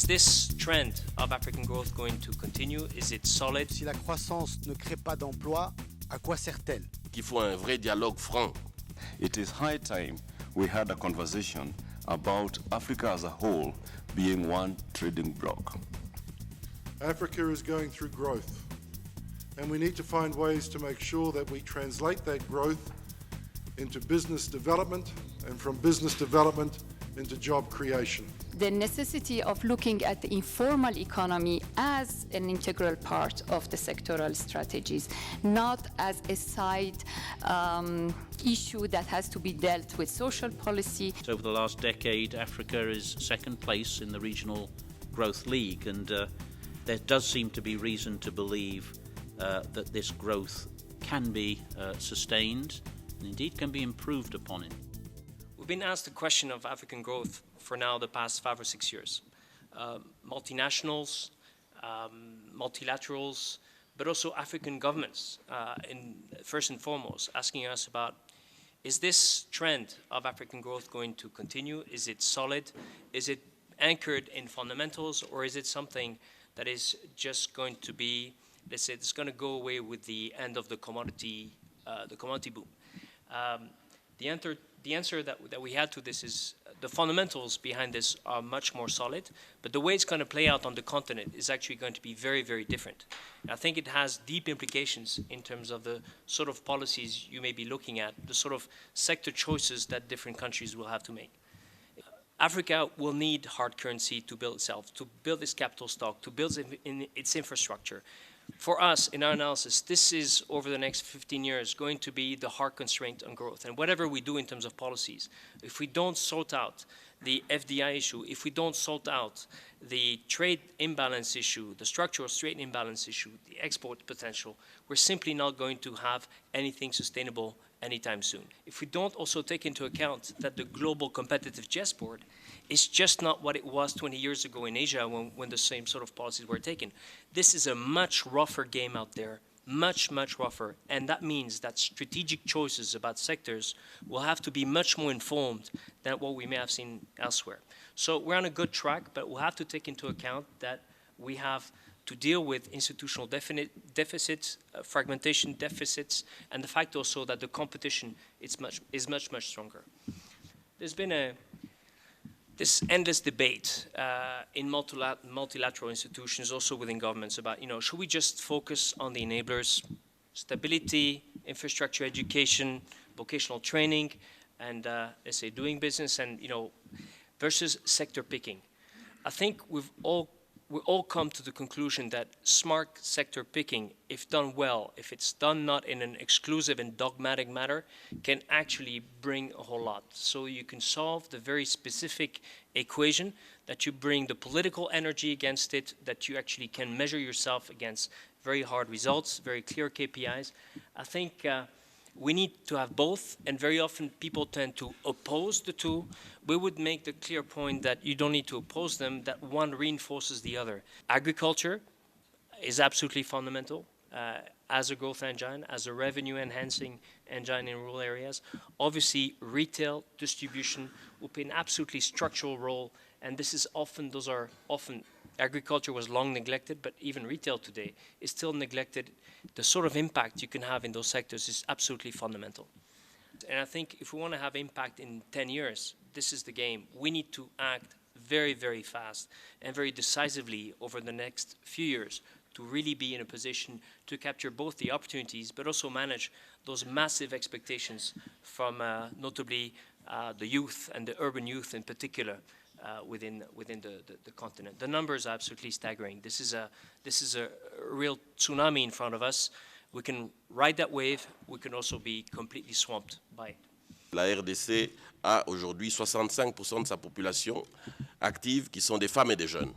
Is this trend of African growth going to continue? Is it solid? Si la croissance ne crée pas d'emplois, à quoi sert-elle? Qu'il faut un vrai dialogue franc. It is high time we had a conversation about Africa as a whole being one trading bloc. Africa is going through growth, and we need to find ways to make sure that we translate that growth into business development, and from business development into job creation. The necessity of looking at the informal economy as an integral part of the sectoral strategies, not as a side issue that has to be dealt with social policy. So over the last decade, Africa is second place in the Regional Growth League, and there does seem to be reason to believe that this growth can be sustained and indeed can be improved upon it. We've been asked the question of African growth for now the past 5 or 6 years. Multinationals, multilaterals, but also African governments, first and foremost, asking us about, is this trend of African growth going to continue? Is it solid? Is it anchored in fundamentals, or is it something that is just going to be, let's say, it's going to go away with the end of the commodity boom? The answer that we had to this is the fundamentals behind this are much more solid, but the way it's going to play out on the continent is actually going to be very, very different. I think it has deep implications in terms of the sort of policies you may be looking at, the sort of sector choices that different countries will have to make. Africa will need hard currency to build itself, to build its capital stock, to build its infrastructure. For us, in our analysis, this is, over the next 15 years, going to be the hard constraint on growth. And whatever we do in terms of policies, if we don't sort out the FDI issue, if we don't sort out the trade imbalance issue, the structural trade imbalance issue, the export potential, we're simply not going to have anything sustainable anytime soon. If we don't also take into account that the global competitive chessboard is just not what it was 20 years ago in Asia when the same sort of policies were taken. This is a much rougher game out there, much, much rougher. And that means that strategic choices about sectors will have to be much more informed than what we may have seen elsewhere. So we're on a good track, but we'll have to take into account that we have to deal with institutional deficits, fragmentation deficits, and the fact also that the competition is much stronger. There's been this endless debate in multilateral institutions, also within governments, about, should we just focus on the enablers, stability, infrastructure, education, vocational training, and let's say doing business, and versus sector picking. I think we all come to the conclusion that smart sector picking, if done well, if it's done not in an exclusive and dogmatic manner, can actually bring a whole lot. So you can solve the very specific equation, that you bring the political energy against it, that you actually can measure yourself against very hard results, very clear KPIs. I think we need to have both, and very often people tend to oppose the two. We would make the clear point that you don't need to oppose them, that one reinforces the other. Agriculture is absolutely fundamental as a growth engine, as a revenue-enhancing engine in rural areas. Obviously, retail distribution will play an absolutely structural role, and those are often agriculture was long neglected, but even retail today is still neglected. The sort of impact you can have in those sectors is absolutely fundamental. And I think if we want to have impact in 10 years, this is the game. We need to act very, very fast and very decisively over the next few years to really be in a position to capture both the opportunities, but also manage those massive expectations from notably the youth and the urban youth in particular. Within the continent. The numbers are absolutely staggering. This is a real tsunami in front of us. We can ride that wave. We can also be completely swamped by it. La RDC a aujourd'hui 65% de sa population active qui sont des femmes et des jeunes.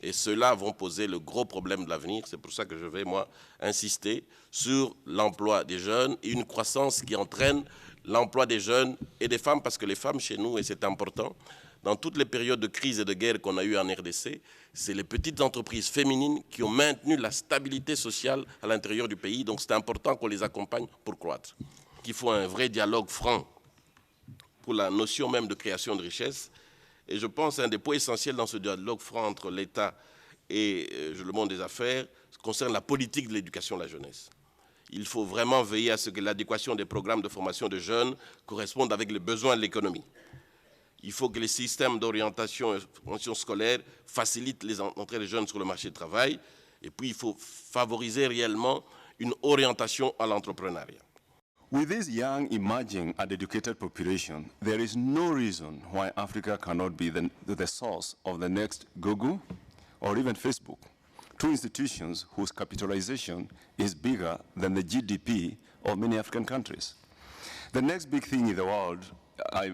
Et ceux-là vont poser le gros problème de l'avenir. C'est pour ça que je vais, moi, insister sur l'emploi des jeunes et une croissance qui entraîne l'emploi des jeunes et des femmes, parce que les femmes chez nous, et c'est important, dans toutes les périodes de crise et de guerre qu'on a eues en RDC, c'est les petites entreprises féminines qui ont maintenu la stabilité sociale à l'intérieur du pays. Donc c'est important qu'on les accompagne pour croître. Il faut un vrai dialogue franc pour la notion même de création de richesse. Et je pense qu'un des points essentiels dans ce dialogue franc entre l'État et le monde des affaires concerne la politique de l'éducation de la jeunesse. Il faut vraiment veiller à ce que l'adéquation des programmes de formation de jeunes corresponde avec les besoins de l'économie. Il faut que les systèmes d'orientation et de formation scolaire facilitent l'entrée des jeunes sur le marché du travail. Et puis, il faut favoriser réellement une orientation à l'entrepreneuriat. With this young, emerging, and educated population, there is no reason why Africa cannot be the source of the next Google or even Facebook, two institutions whose capitalization is bigger than the GDP of many African countries. The next big thing in the world,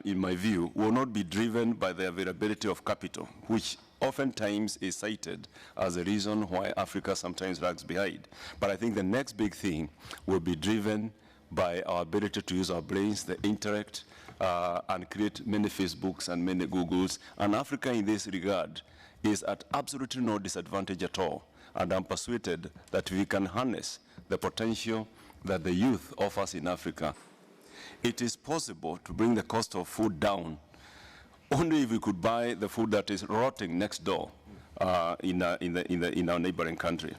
in my view, will not be driven by the availability of capital, which oftentimes is cited as a reason why Africa sometimes lags behind. But I think the next big thing will be driven by our ability to use our brains, the intellect, and create many Facebooks and many Googles. And Africa in this regard is at absolutely no disadvantage at all. And I'm persuaded that we can harness the potential that the youth offers in Africa. It is possible to bring the cost of food down only if we could buy the food that is rotting next door in our neighboring country.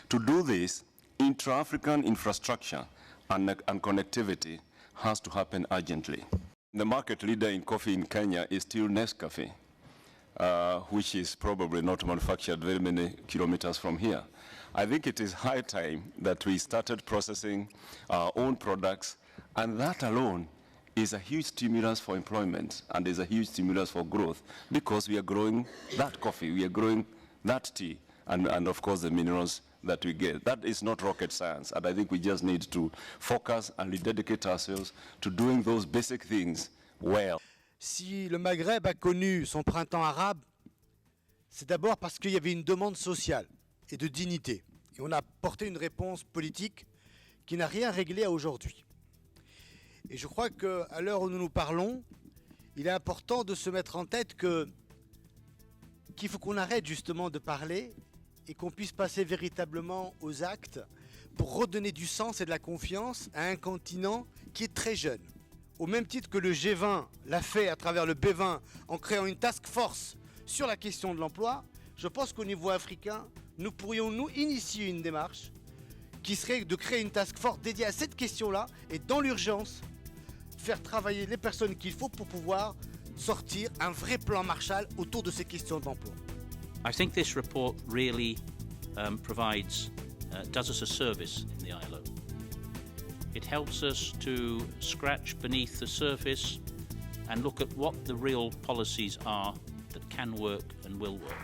To do this, intra-African infrastructure and connectivity has to happen urgently. The market leader in coffee in Kenya is still Nescafe, which is probably not manufactured very many kilometers from here. I think it is high time that we started processing our own products, and that alone is a huge stimulus for employment and is a huge stimulus for growth, because we are growing that coffee, we are growing that tea, and of course the minerals that we get. That is not rocket science, and I think we just need to focus and rededicate ourselves to doing those basic things well. Si le Maghreb a connu son printemps arabe, c'est d'abord parce qu'il y avait une demande sociale et de dignité. Et on a apporté une réponse politique qui n'a rien réglé à aujourd'hui. Et je crois qu'à l'heure où nous nous parlons, il est important de se mettre en tête qu'il faut qu'on arrête justement de parler et qu'on puisse passer véritablement aux actes pour redonner du sens et de la confiance à un continent qui est très jeune. Au même titre que le G20 l'a fait à travers le B20 en créant une task force sur la question de l'emploi, je pense qu'au niveau africain, nous pourrions nous initier une démarche qui serait de créer une task force dédiée à cette question-là et dans l'urgence, faire travailler les personnes qu'il faut pour pouvoir sortir un vrai plan Marshall autour de ces questions d'emploi. I think this report really does us a service in the ILO. It helps us to scratch beneath the surface and look at what the real policies are that can work and will work.